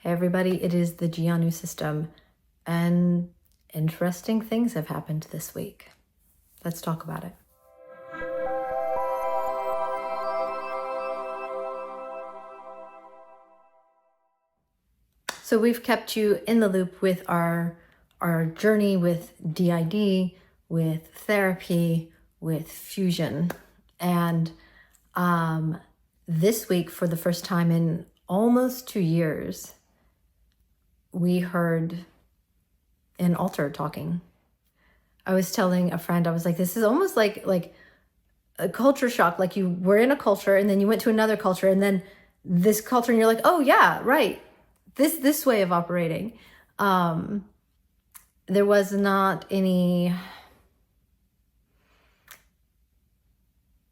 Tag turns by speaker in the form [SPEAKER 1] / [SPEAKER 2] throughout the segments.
[SPEAKER 1] Hey everybody, it is the D.D.N.O system, and interesting things have happened this week. Let's talk about it. So we've kept you in the loop with our journey with D.I.D, with therapy, with fusion. And this week, for the first time in almost 2 years, we heard an altar talking. I was telling a friend, I was like, this is almost like a culture shock. Like you were in a culture and then you went to another culture and then this culture and you're like, oh yeah, right. This way of operating. There was not any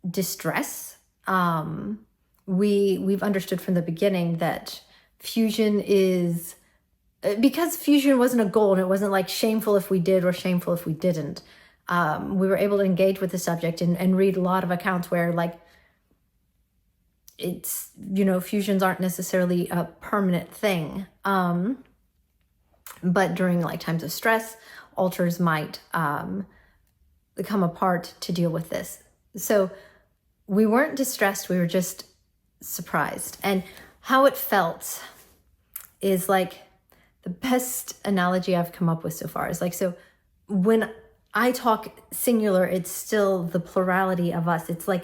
[SPEAKER 1] distress. We've understood from the beginning that fusion is, because fusion wasn't a goal and it wasn't like shameful if we did or shameful if we didn't. We were able to engage with the subject and read a lot of accounts where like it's, fusions aren't necessarily a permanent thing. But during like times of stress, altars might come apart to deal with this. So we weren't distressed, we were just surprised. And how it felt is like, the best analogy I've come up with so far is like, so when I talk singular, it's still the plurality of us. It's like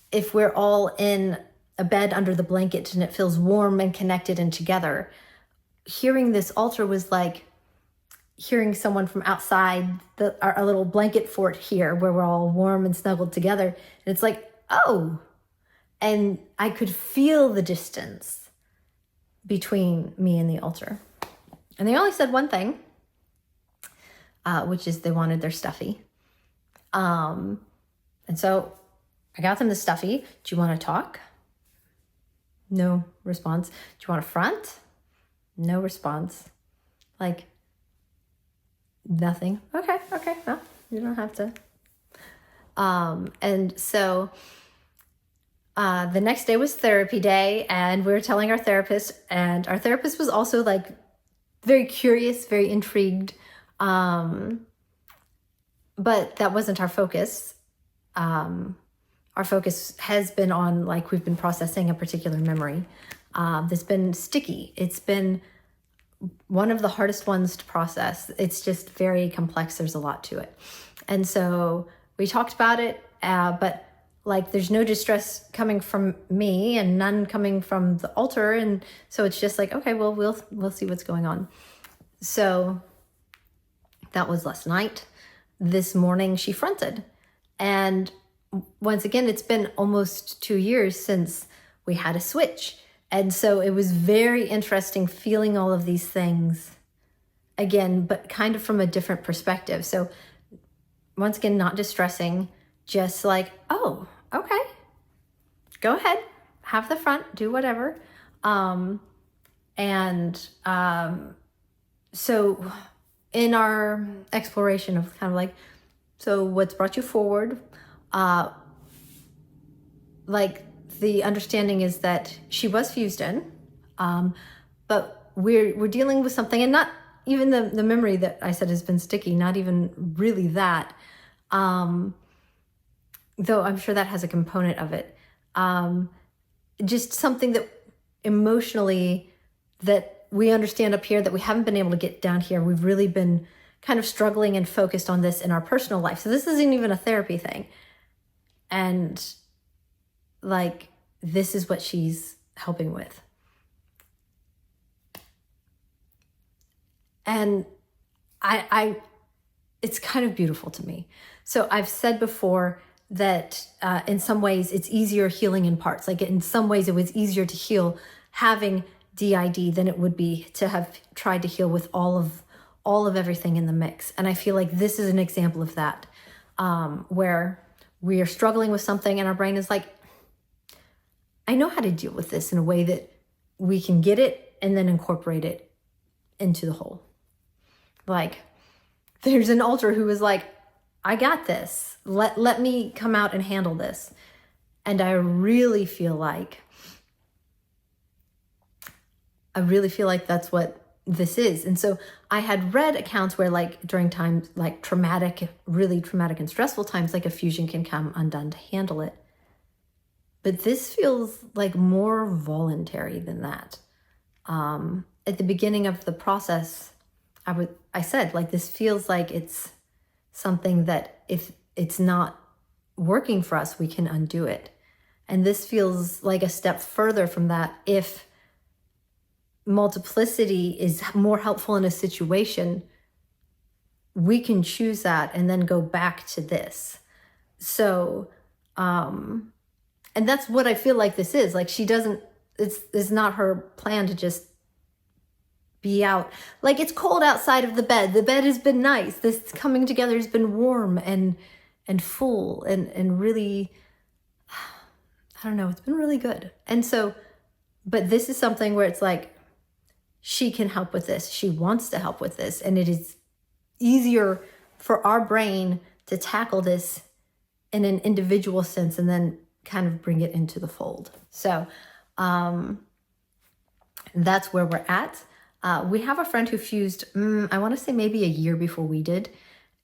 [SPEAKER 1] if we're all in a bed under the blanket and it feels warm and connected and together. Hearing this altar was like hearing someone from outside our little blanket fort here where we're all warm and snuggled together. And it's like, oh, and I could feel the distance between me and the altar. And they only said one thing, which is they wanted their stuffy. And so I got them the stuffy. Do you want to talk? No response. Do you want a front? No response. Like, nothing. Okay, well, you don't have to. And so the next day was therapy day, and we were telling our therapist, and our therapist was also like, very curious, very intrigued. But that wasn't our focus. Our focus has been on, like, we've been processing a particular memory that's been sticky. It's been one of the hardest ones to process. It's just very complex. There's a lot to it. And so we talked about it, but like there's no distress coming from me and none coming from the altar. And so it's just like, okay, well, we'll see what's going on. So that was last night. This morning she fronted. And once again, it's been almost 2 years since we had a switch. And so it was very interesting feeling all of these things again, but kind of from a different perspective. So once again, not distressing, just like, oh, okay, go ahead, have the front, do whatever. So in our exploration of kind of like, so what's brought you forward? Like the understanding is that she was fused in, but we're dealing with something, and not even the memory that I said has been sticky, not even really that. Though I'm sure that has a component of it. Just something that emotionally that we understand up here that we haven't been able to get down here. We've really been kind of struggling and focused on this in our personal life. So this isn't even a therapy thing. And like, this is what she's helping with. And it's kind of beautiful to me. So I've said before that in some ways it's easier healing in parts. Like in some ways it was easier to heal having D.I.D than it would be to have tried to heal with all of everything in the mix. And I feel like this is an example of that, where we are struggling with something and our brain is like, I know how to deal with this in a way that we can get it and then incorporate it into the whole. Like there's an altar who was like, I got this. Let me come out and handle this. And I really feel like I really feel like that's what this is. And so I had read accounts where like during times like traumatic, really traumatic and stressful times, like a fusion can come undone to handle it. But this feels like more voluntary than that. At the beginning of the process, I said, like, this feels like it's something that if it's not working for us, we can undo it. And this feels like a step further from that. If multiplicity is more helpful in a situation, we can choose that and then go back to this. So, and that's what I feel like this is. Like, she doesn't, it's not her plan to just be out. Like, it's cold outside of the bed. The bed has been nice. This coming together has been warm and full and really, I don't know, it's been really good. And so, but this is something where it's like, she can help with this. She wants to help with this. And it is easier for our brain to tackle this in an individual sense and then kind of bring it into the fold. So that's where we're at. We have a friend who fused, I want to say maybe a year before we did.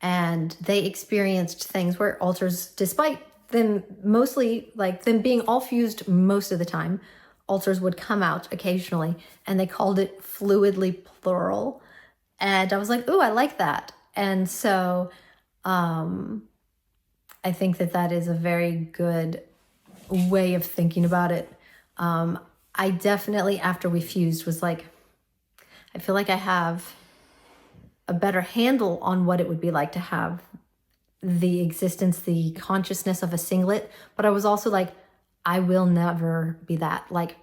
[SPEAKER 1] And they experienced things where altars, despite them mostly, like them being all fused most of the time, altars would come out occasionally, and they called it fluidly plural. And I was like, ooh, I like that. And so I think that that is a very good way of thinking about it. I definitely, after we fused, was like, I feel like I have a better handle on what it would be like to have the existence, the consciousness of a singlet. But I was also like, I will never be that. Like,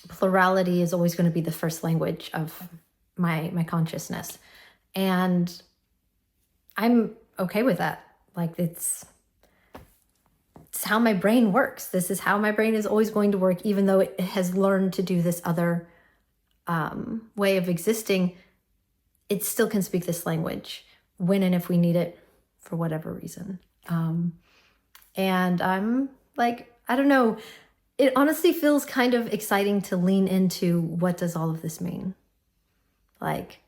[SPEAKER 1] plurality is always going to be the first language of my consciousness. And I'm okay with that. Like, it's how my brain works. This is how my brain is always going to work, even though it has learned to do this other way of existing. It still can speak this language when and if we need it for whatever reason. And I'm like, I don't know. It honestly feels kind of exciting to lean into what does all of this mean? Like,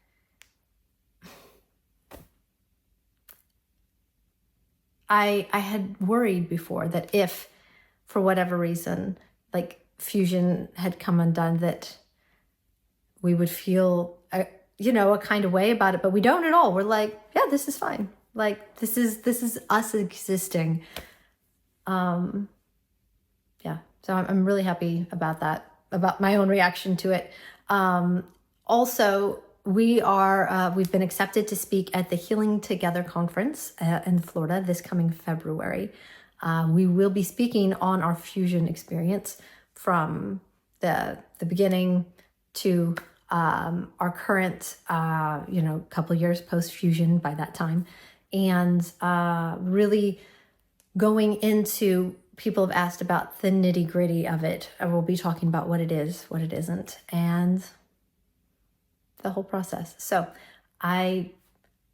[SPEAKER 1] I had worried before that if, for whatever reason, like fusion had come undone, that we would feel, a kind of way about it, but we don't at all. We're like, yeah, this is fine. Like, this is us existing. Yeah. So I'm really happy about that, about my own reaction to it. Also, we've been accepted to speak at the Healing Together conference in Florida this coming February. We will be speaking on our fusion experience from the beginning to our current, couple years post-fusion by that time. And really going into, people have asked about the nitty-gritty of it. I will be talking about what it is, what it isn't, and the whole process. So I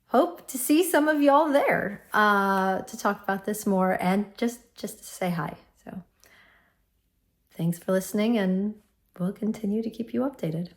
[SPEAKER 1] hope to see some of y'all there to talk about this more and just to say hi. So thanks for listening, and we'll continue to keep you updated.